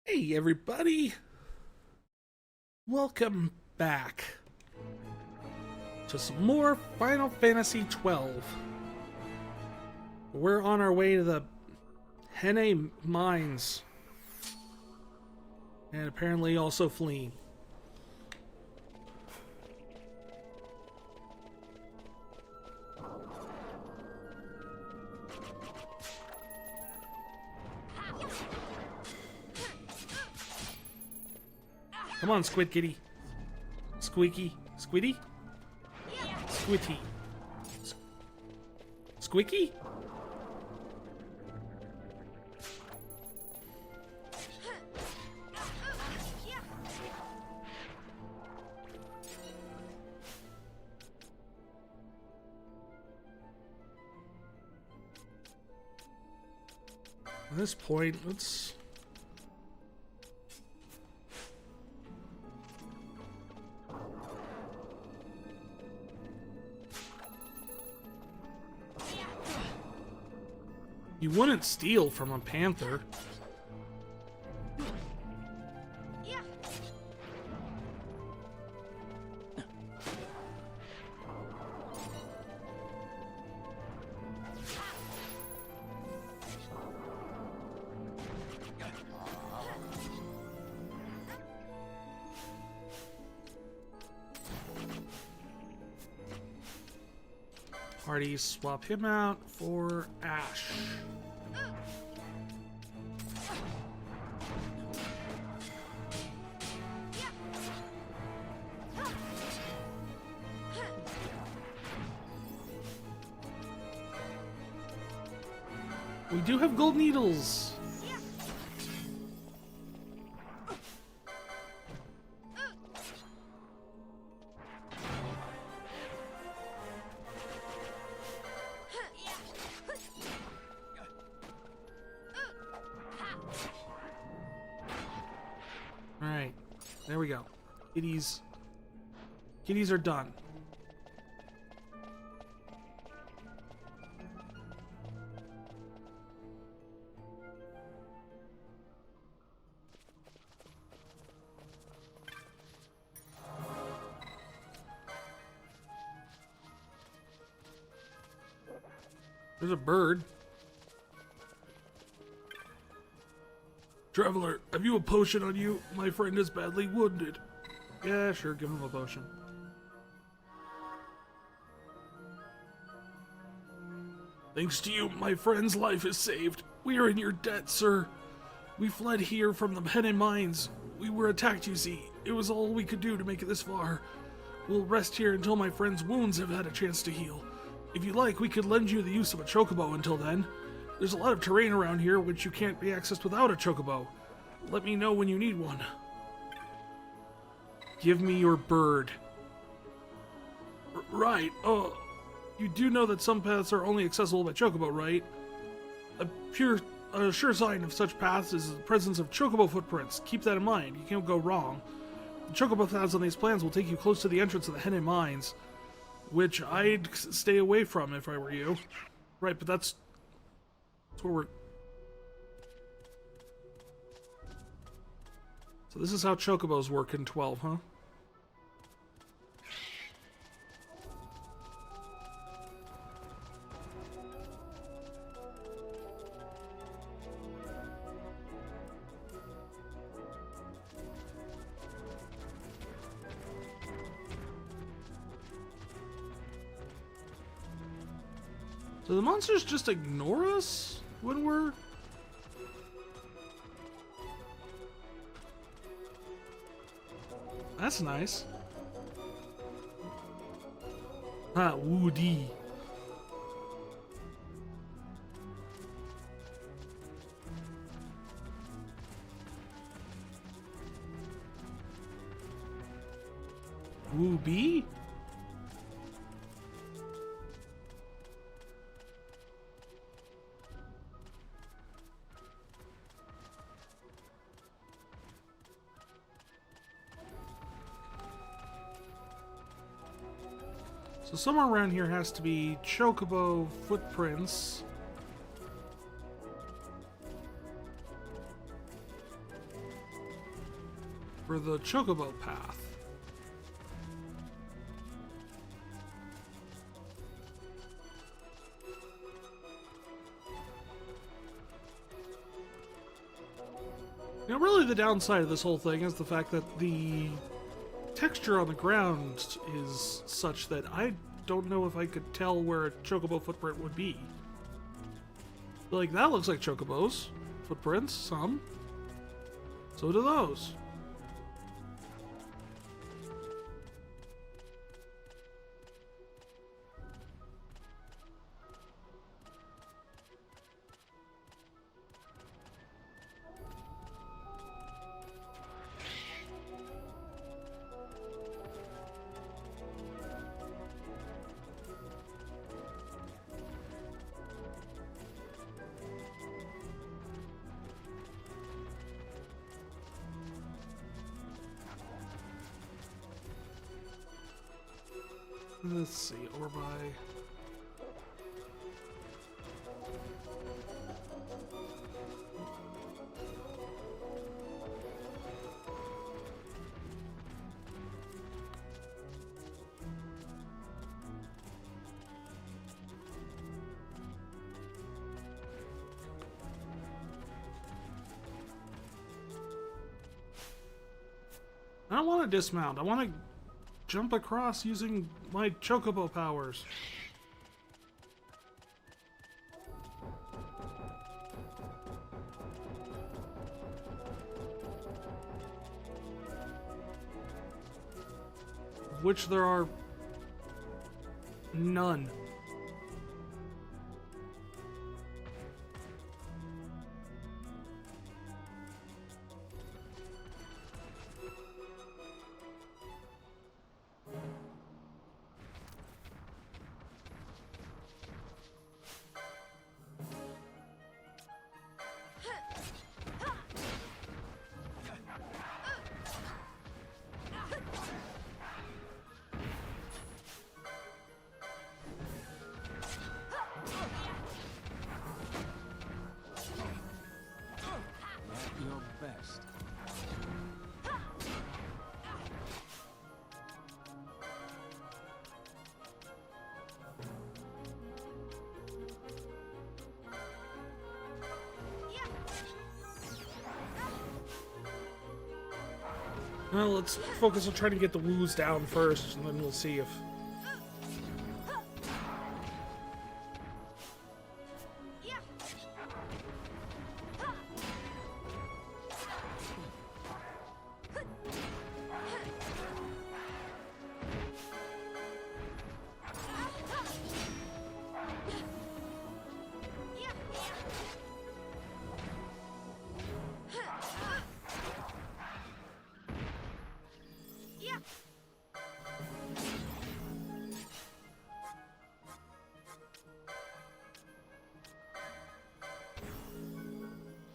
Hey everybody! Welcome back to some more Final Fantasy XII. We're on our way to the Henne Mines. And apparently also fleeing. Come on, Squid Kitty. Squeaky. Squiddy? Squitty. Squeaky? At this point, let's... You wouldn't steal from a panther. Party swap him out for Ash. We do have gold needles. All right, there we go. Kitties are done. There's a bird. Traveler, have you a potion on you? My friend is badly wounded. Yeah, sure, give him a potion. Thanks to you, my friend's life is saved. We are in your debt, sir. We fled here from the Henne Mines. We were attacked, you see. It was all we could do to make it this far. We'll rest here until my friend's wounds have had a chance to heal. If you like, we could lend you the use of a Chocobo until then. There's a lot of terrain around here which you can't be accessed without a Chocobo. Let me know when you need one. Give me your bird. Right. You do know that some paths are only accessible by Chocobo, right? A sure sign of such paths is the presence of Chocobo footprints. Keep that in mind. You can't go wrong. The Chocobo paths on these plans will take you close to the entrance of the Henne Mines, which I'd stay away from if I were you. Right, but that's where we're... So this is how Chocobos work in 12, huh? Do the monsters just ignore us when we're... That's nice. Ah, Woody. Wooby? So somewhere around here has to be Chocobo footprints. for the Chocobo path. Now, really the downside of this whole thing is the fact that the texture on the ground is such that I don't know if I could tell where a Chocobo footprint would be. Like, that looks like Chocobo's footprints, some. So do those. Let's see, or by... I don't want to dismount. I want to jump across using my Chocobo powers. Which there are none. Your best. Well, let's focus on trying to get the woos down first, and then we'll see if...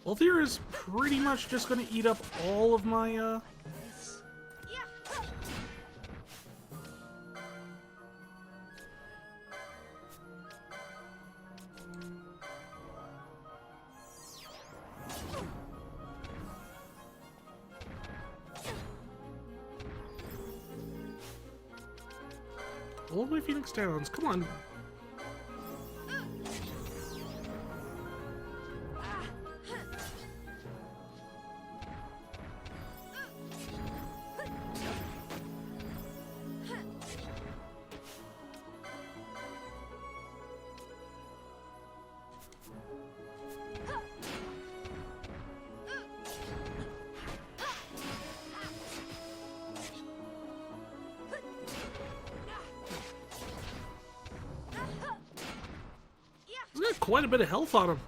Althea is pretty much just going to eat up all of my, all of my Phoenix Downs. Come on. He's got quite a bit of health on him.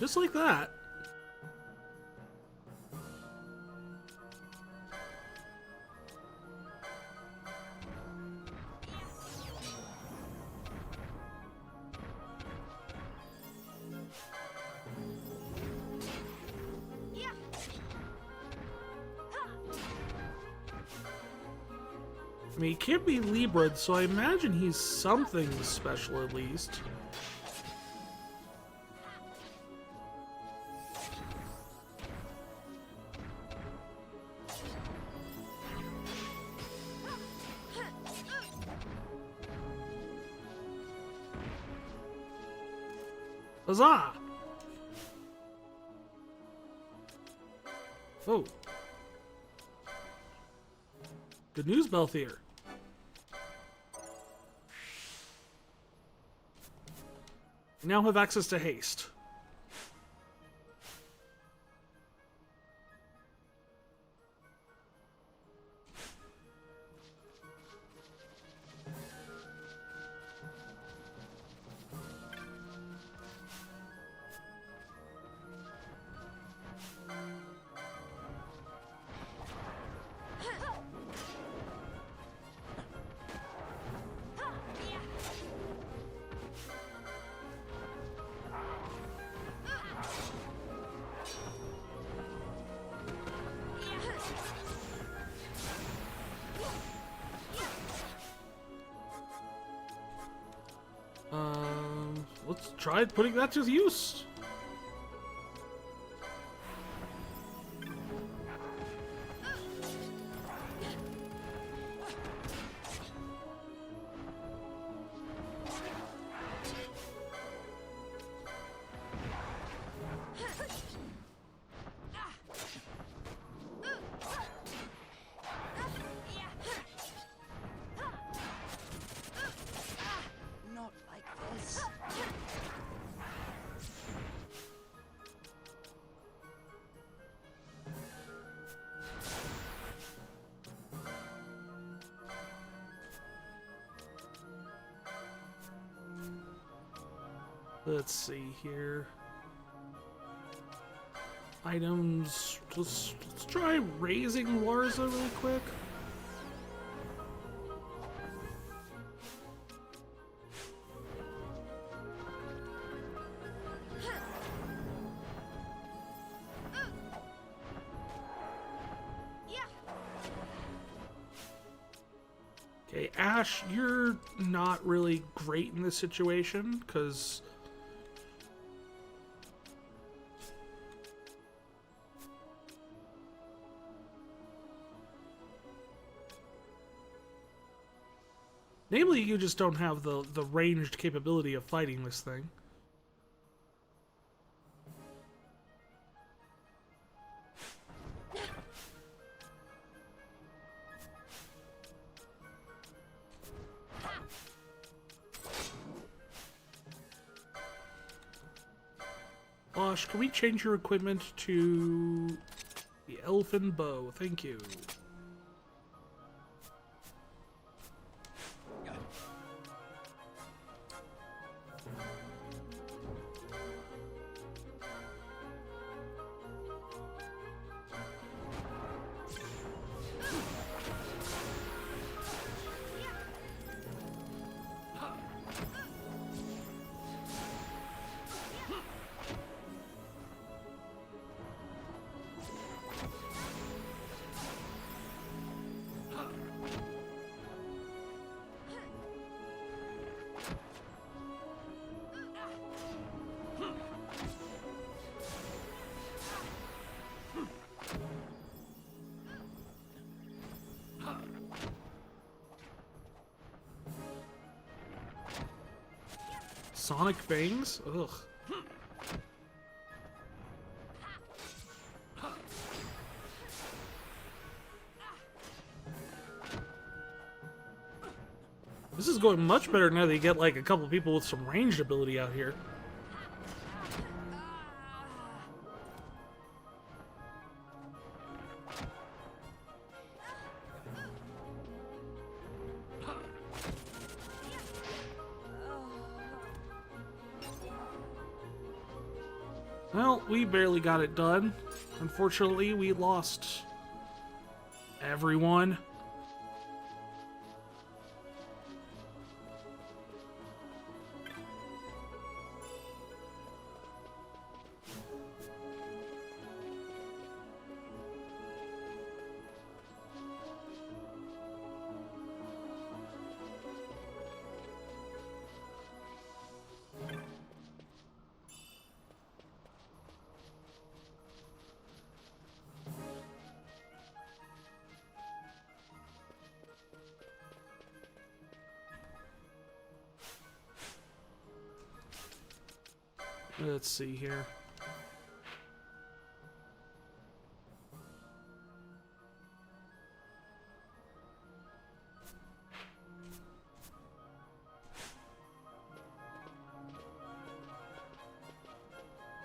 Just like that. I mean, he can't be Libra, so I imagine he's something special at least. Huzzah! Oh. Good news, Belthier. You now have access to haste. Let's try putting that to use. Not like this. Let's see here. Items. Let's try raising Larza really quick. Okay, Ash, you're not really great in this situation, because namely, you just don't have the ranged capability of fighting this thing. Bosh, can we change your equipment to the elfin bow? Thank you. Sonic Fangs? Ugh. This is going much better now that you get like a couple people with some ranged ability out here. Well, we barely got it done. Unfortunately, we lost everyone. Let's see here.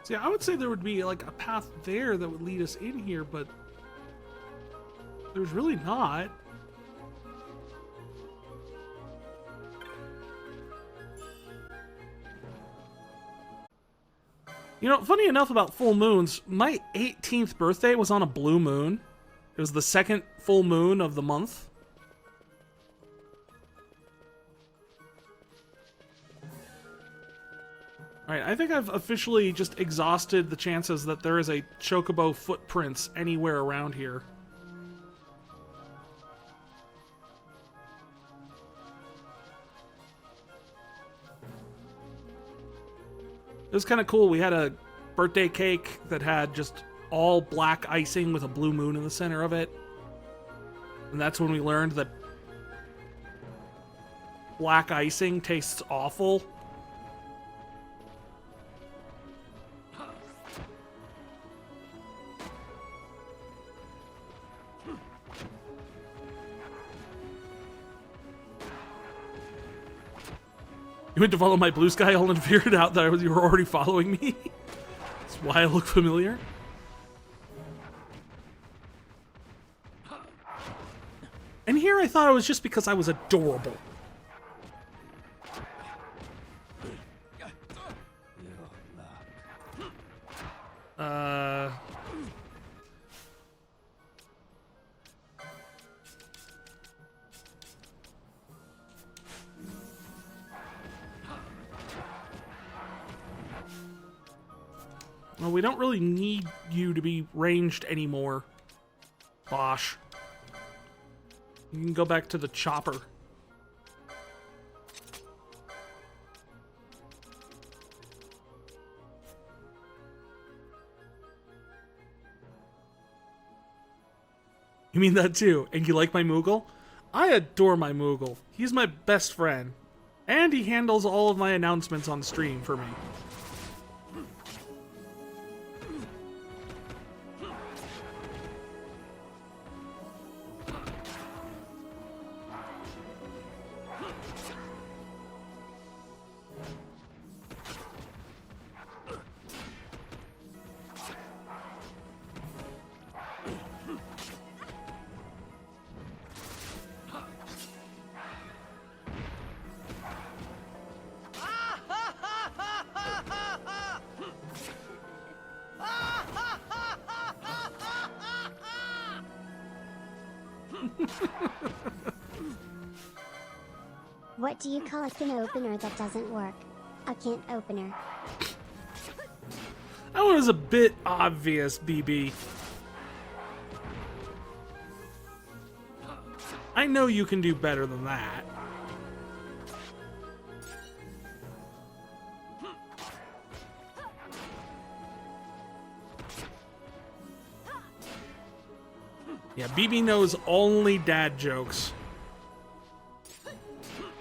See, I would say there would be like a path there that would lead us in here, but there's really not. You know, funny enough about full moons, my 18th birthday was on a blue moon. It was the second full moon of the month. Alright, I think I've officially just exhausted the chances that there is a Chocobo footprints anywhere around here. It was kind of cool. We had a birthday cake that had just all black icing with a blue moon in the center of it. And that's when we learned that black icing tastes awful. You went to follow my blue sky hole and figured out that you were already following me? That's why I look familiar. And here I thought it was just because I was adorable. Well, we don't really need you to be ranged anymore, Bosch. You can go back to the chopper. You mean that too? And you like my Moogle? I adore my Moogle. He's my best friend. And he handles all of my announcements on stream for me. What do you call a can opener that doesn't work? A can opener. That one was a bit obvious, BB. I know you can do better than that. Yeah, BB knows only dad jokes.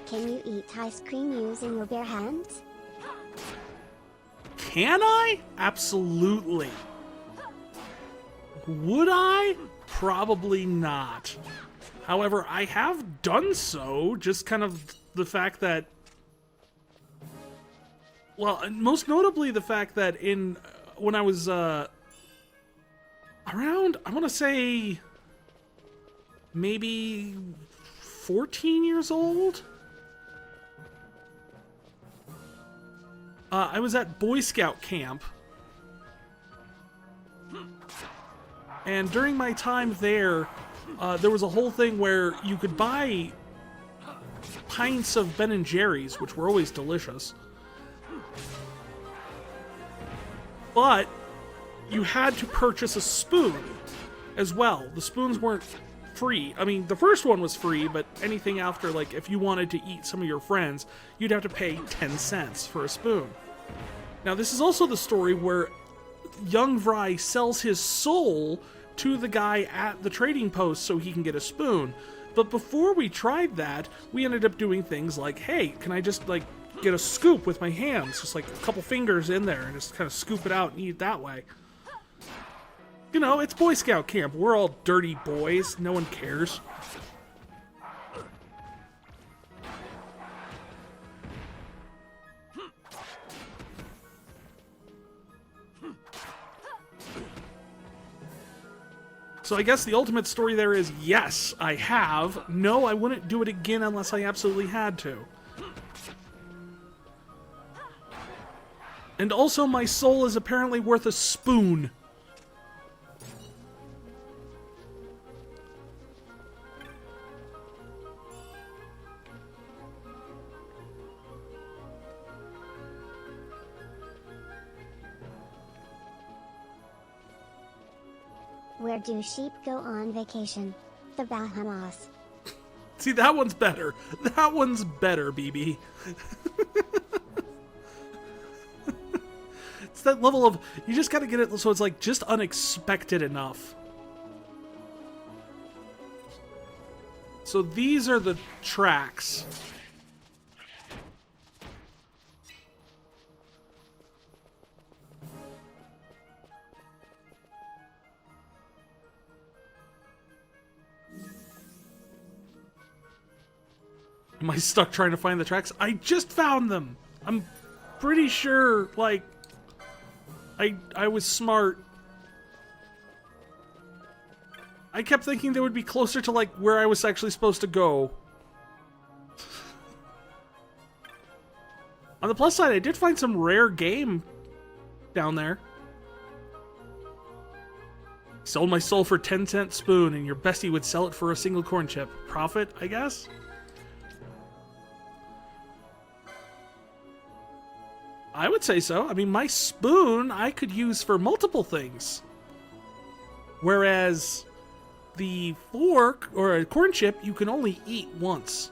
Can you eat ice cream using your bare hands? Can I? Absolutely. Would I? Probably not. However, I have done so, just kind of the fact that... Well, most notably the fact that when I was around, I want to say, maybe 14 years old? I was at Boy Scout camp, and during my time there, there was a whole thing where you could buy pints of Ben & Jerry's, which were always delicious, but you had to purchase a spoon as well. The spoons weren't free. I mean, the first one was free, but anything after, like, if you wanted to eat some of your friends, you'd have to pay 10 cents for a spoon. Now, this is also the story where young Vry sells his soul to the guy at the trading post so he can get a spoon. But before we tried that, we ended up doing things like, hey, can I just, like, get a scoop with my hands, just like a couple fingers in there, and just kind of scoop it out and eat it that way. You know, it's Boy Scout camp. We're all dirty boys. No one cares. So I guess the ultimate story there is, yes, I have. No, I wouldn't do it again unless I absolutely had to. And also, my soul is apparently worth a spoon. Where do sheep go on vacation? The Bahamas. See, that one's better. That one's better, BB. It's that level of, you just gotta get it so it's like just unexpected enough. So these are the tracks. Am I stuck trying to find the tracks? I just found them! I'm pretty sure, like, I was smart. I kept thinking they would be closer to, like, where I was actually supposed to go. On the plus side, I did find some rare game down there. Sold my soul for 10-cent spoon, and your bestie would sell it for a single corn chip. Profit, I guess? I would say so. I mean, my spoon I could use for multiple things. Whereas the fork or a corn chip you can only eat once.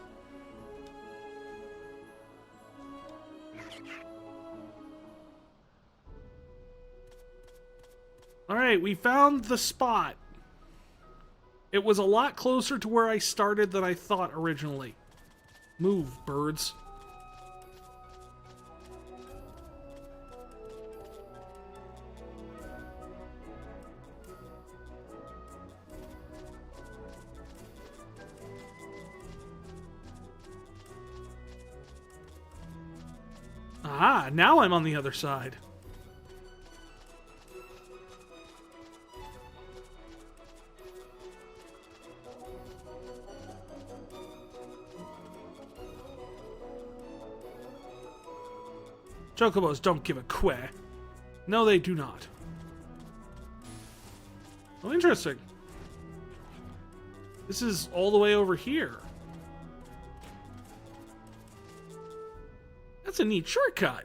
Alright, we found the spot. It was a lot closer to where I started than I thought originally. Move, birds. Ah, now I'm on the other side. Chocobos don't give a queh. No, they do not. Well, interesting. This is all the way over here. That's a neat shortcut.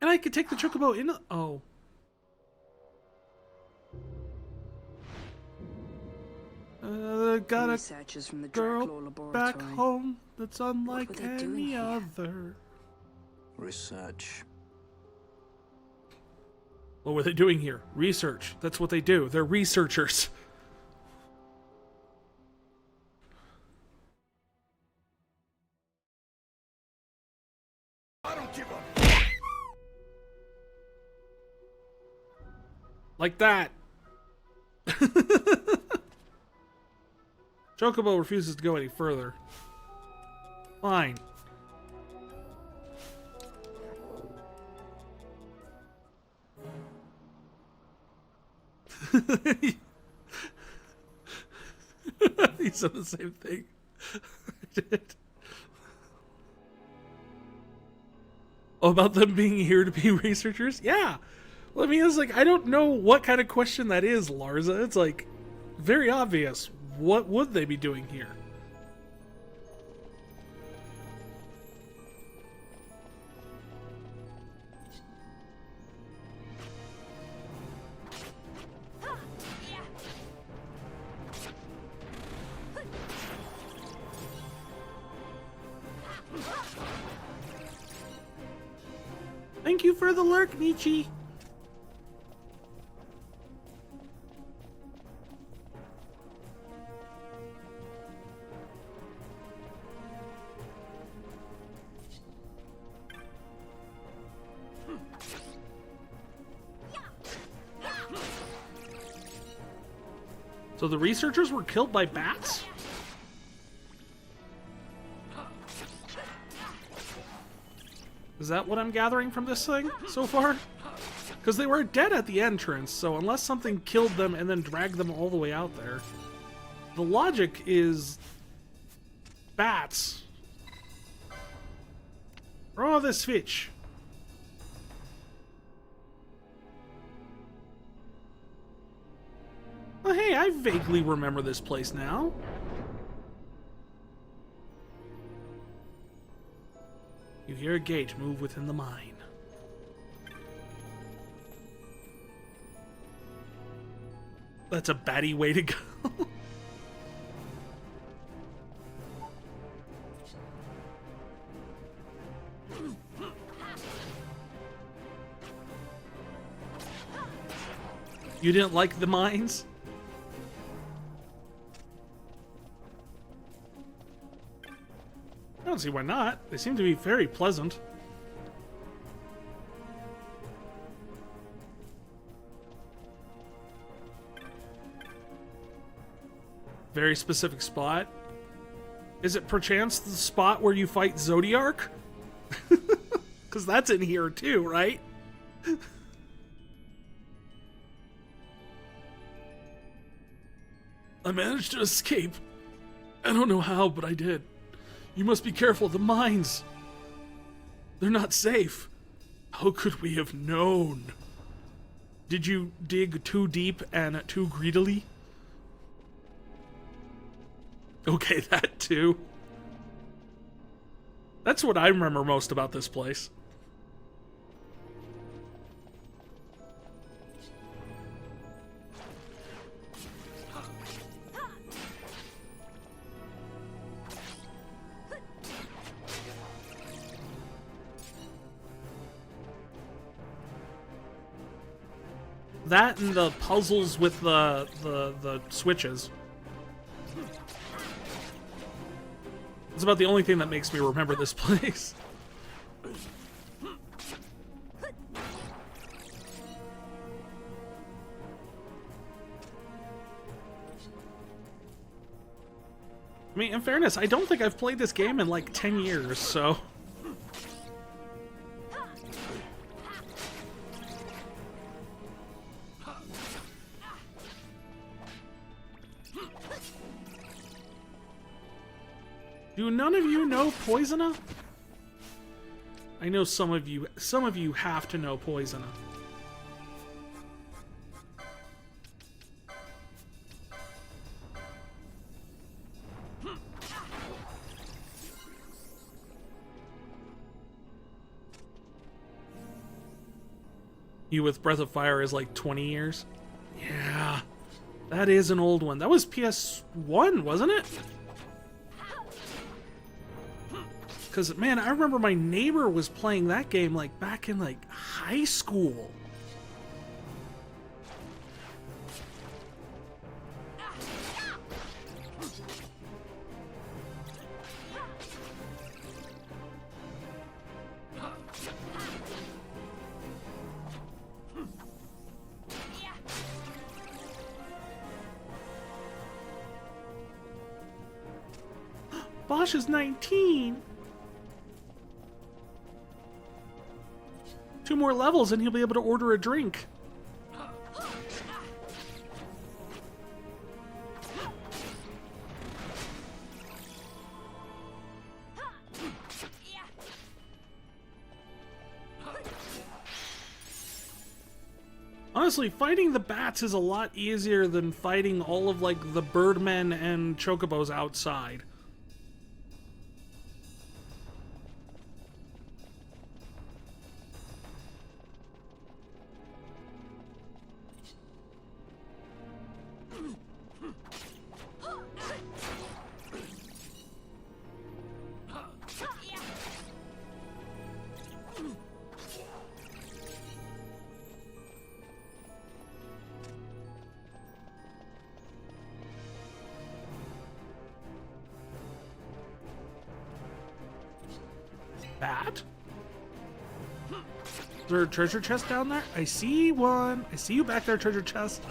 And I could take the Chocobo in. Oh. Got Researchers from the girl Draculaur laboratory. back home that's unlike What were they doing any here? other. Research. What were they doing here? Research. That's what they do. They're researchers. I don't give a. Like that. Chocobo refuses to go any further. Fine. He said the same thing. I did. Oh, about them being here to be researchers? Yeah. Well, I mean, it's like, I don't know what kind of question that is, Larza. It's like, very obvious. What would they be doing here? Thank you for the lurk, Nietzsche. So the researchers were killed by bats? Is that what I'm gathering from this thing so far? Because they were dead at the entrance, so unless something killed them and then dragged them all the way out there, the logic is bats. Throw the switch. Oh, hey, I vaguely remember this place now. You hear a gate move within the mine. That's a batty way to go. You didn't like the mines? I don't see why not. They seem to be very pleasant. Very specific spot. Is it perchance the spot where you fight Zodiark? Because that's in here too, right? I managed to escape. I don't know how, but I did. You must be careful, the mines. They're not safe. How could we have known? Did you dig too deep and too greedily? Okay, that too. That's what I remember most about this place. That and the puzzles with the switches. It's about the only thing that makes me remember this place. I mean, in fairness, I don't think I've played this game in like 10 years, so... Do none of you know Poisona? I know some of you have to know Poisona. You with Breath of Fire is like 20 years? Yeah, that is an old one. That was PS1, wasn't it? Because, man, I remember my neighbor was playing that game, like, back in, like, high school. Bosch is 19! 2 more levels and he'll be able to order a drink. Honestly, fighting the bats is a lot easier than fighting all of, like, the birdmen and chocobos outside. Bat? Is there a treasure chest down there? I see one. I see you back there, treasure chest.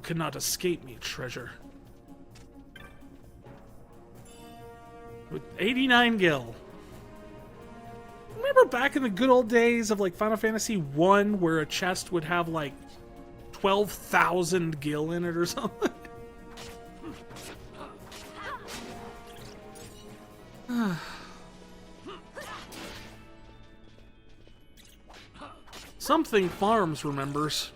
cannot escape me, treasure. With 89 gil. Remember back in the good old days of like Final Fantasy 1 where a chest would have like 12,000 gil in it or something? Something Farms remembers.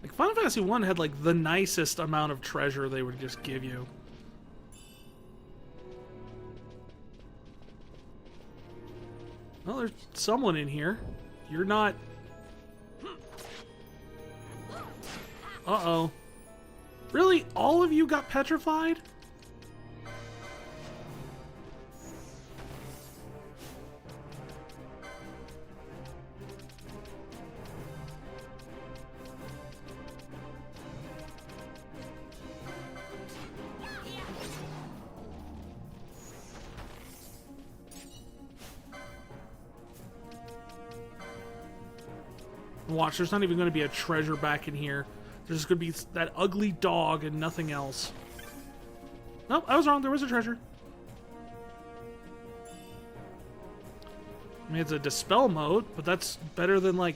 Like Final Fantasy 1 had like the nicest amount of treasure they would just give you. Well, there's someone in here. You're not... Uh-oh. Really? All of you got petrified? Watch, there's not even going to be a treasure back in here. There's just going to be that ugly dog and nothing else. Nope, I was wrong. There was a treasure. I mean, it's a dispel mode, but that's better than like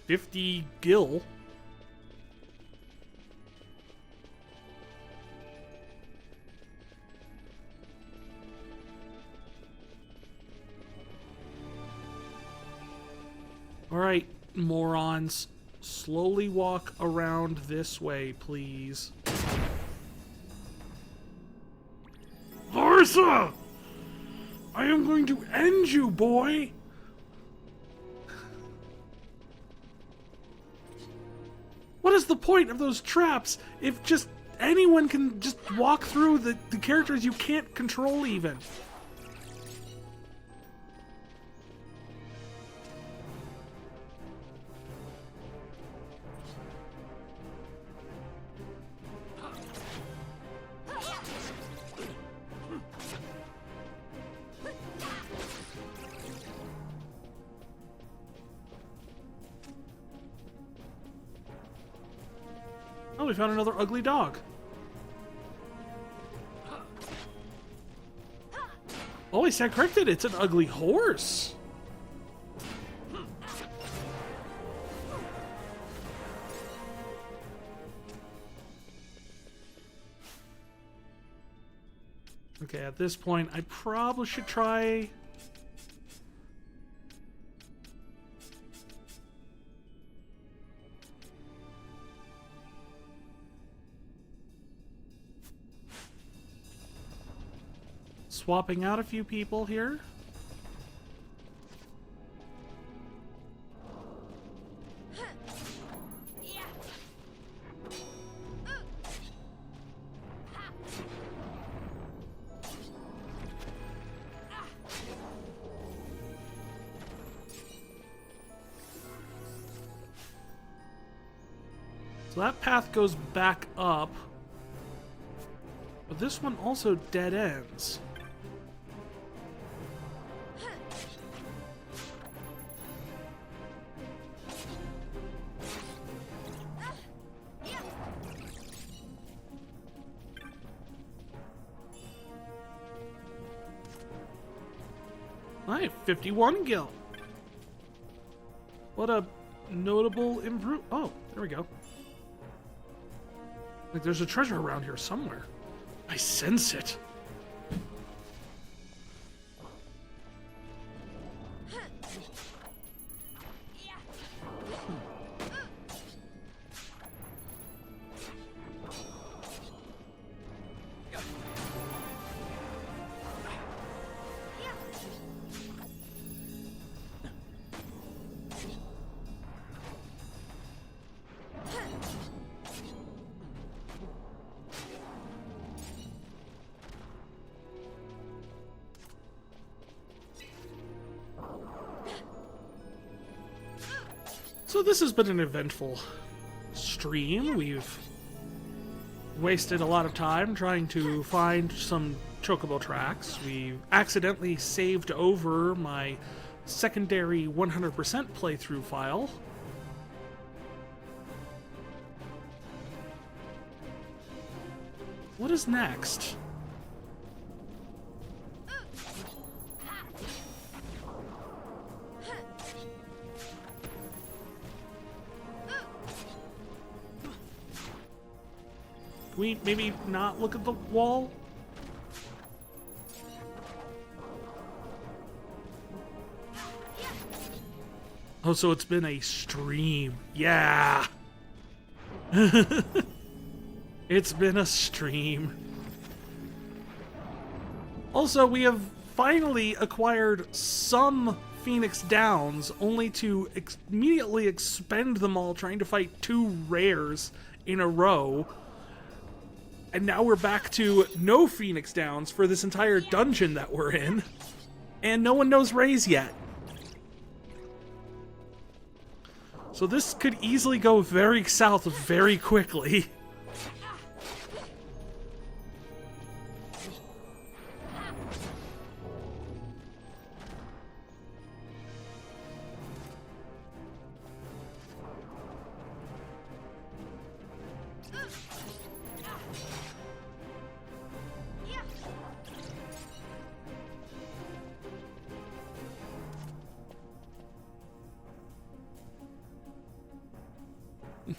50 gil. All right. Morons, slowly walk around this way, please. Larsa! I am going to end you, boy! What is the point of those traps if just anyone can just walk through the characters you can't control even? Oh, we found another ugly dog. Oh, I said corrected. It's an ugly horse. Okay, at this point, I probably should try... swapping out a few people here. So that path goes back up, but this one also dead ends. I have 51 gil. What a notable improve. Oh, there we go. Like there's a treasure around here somewhere. I sense it. So this has been an eventful stream. We've wasted a lot of time trying to find some Chocobo tracks. We accidentally saved over my secondary 100% playthrough file. What is next? Can we maybe not look at the wall? Oh, so it's been a stream. Yeah. It's been a stream. Also, we have finally acquired some Phoenix Downs, only to immediately expend them all trying to fight 2 rares in a row. And now we're back to no Phoenix Downs for this entire dungeon that we're in. And no one knows Rays yet. So this could easily go very south very quickly.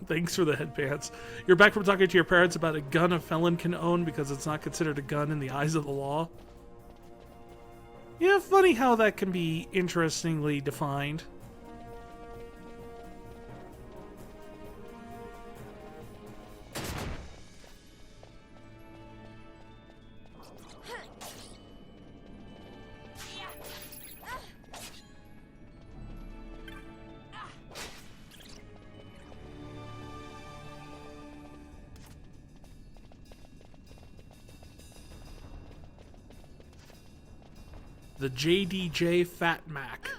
Thanks for the headbands. You're back from talking to your parents about a gun a felon can own because it's not considered a gun in the eyes of the law. Yeah, funny how that can be interestingly defined. The JDJ Fat Mac.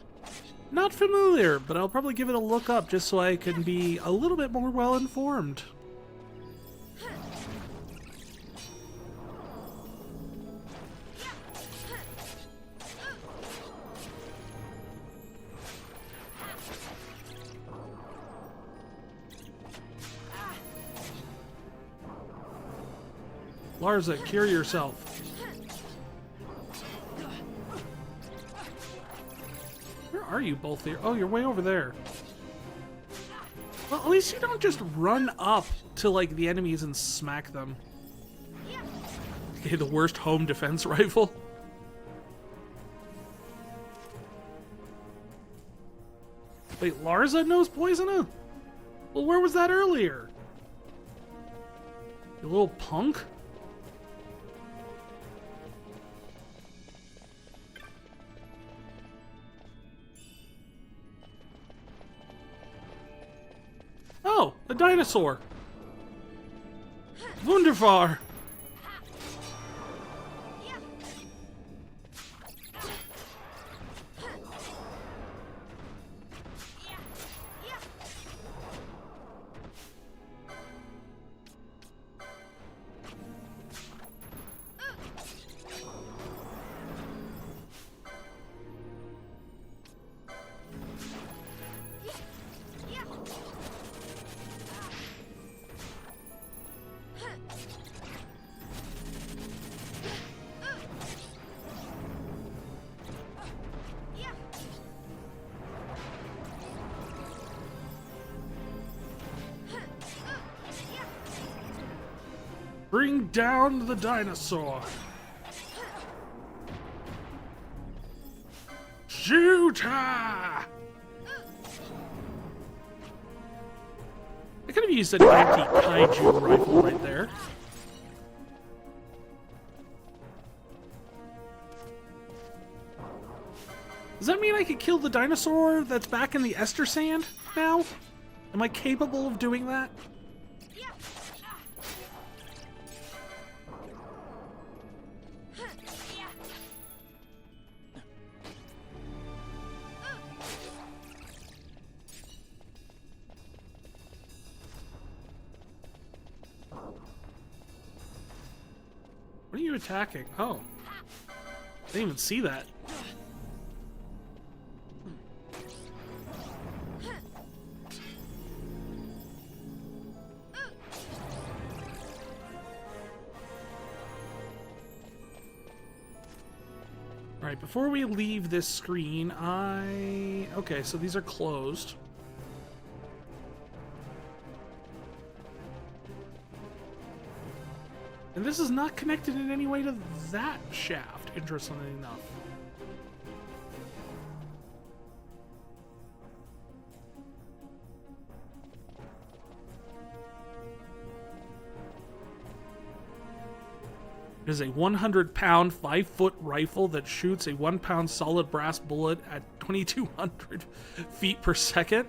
Not familiar, but I'll probably give it a look up just so I can be a little bit more well informed. Larza, cure yourself. Where are you both here? Oh, you're way over there. Well, at least you don't just run up to, like, the enemies and smack them. Okay, the worst home defense rifle. Wait, Larza knows Poisona? Well, where was that earlier? You little punk? Oh, a dinosaur. Wunderbar. Bring down the dinosaur. Shoot her! I could have used an anti-kaiju rifle right there. Does that mean I could kill the dinosaur that's back in the Ester Sand now? Am I capable of doing that? you attacking? Oh. Didn't even see that. Alright, before we leave this screen, okay, so these are closed. And this is not connected in any way to that shaft, interestingly enough. It is a 100-pound, 5-foot rifle that shoots a 1-pound solid brass bullet at 2,200 feet per second.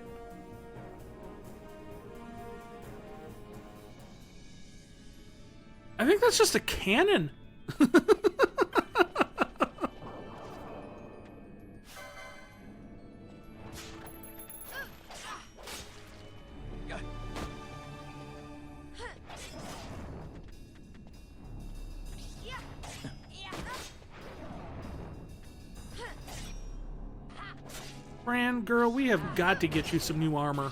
I think that's just a cannon. Fran, girl, we have got to get you some new armor.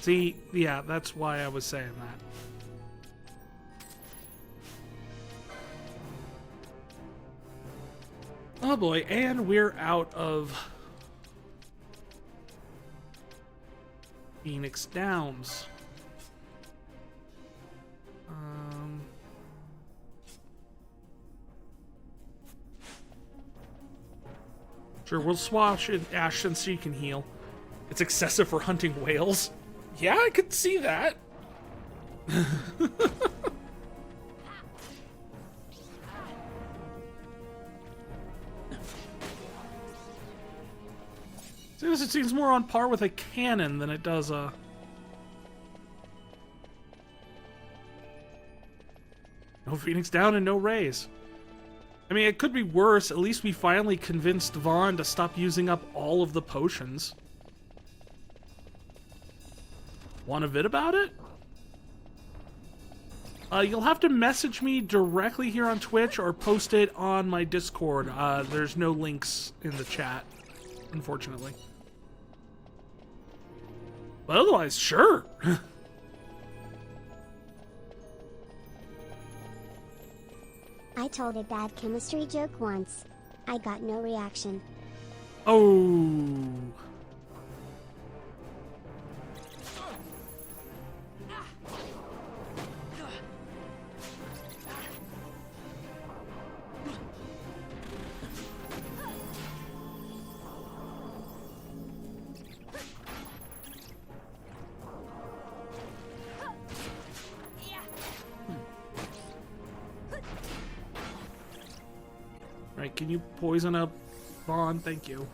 See, yeah, that's why I was saying that. Oh boy, and we're out of Phoenix Downs. Sure, we'll swatch in Ashton so you can heal. It's excessive for hunting whales. Yeah, I could see that. It seems more on par with a cannon than it does a... No Phoenix down and no raise. I mean, it could be worse. At least we finally convinced Vaughn to stop using up all of the potions. Want a vid about it? You'll have to message me directly here on Twitch or post it on my Discord. There's no links in the chat, unfortunately. But otherwise, sure. I told a bad chemistry joke once. I got no reaction. Oh. Right, can you poison up Vaughn? Thank you.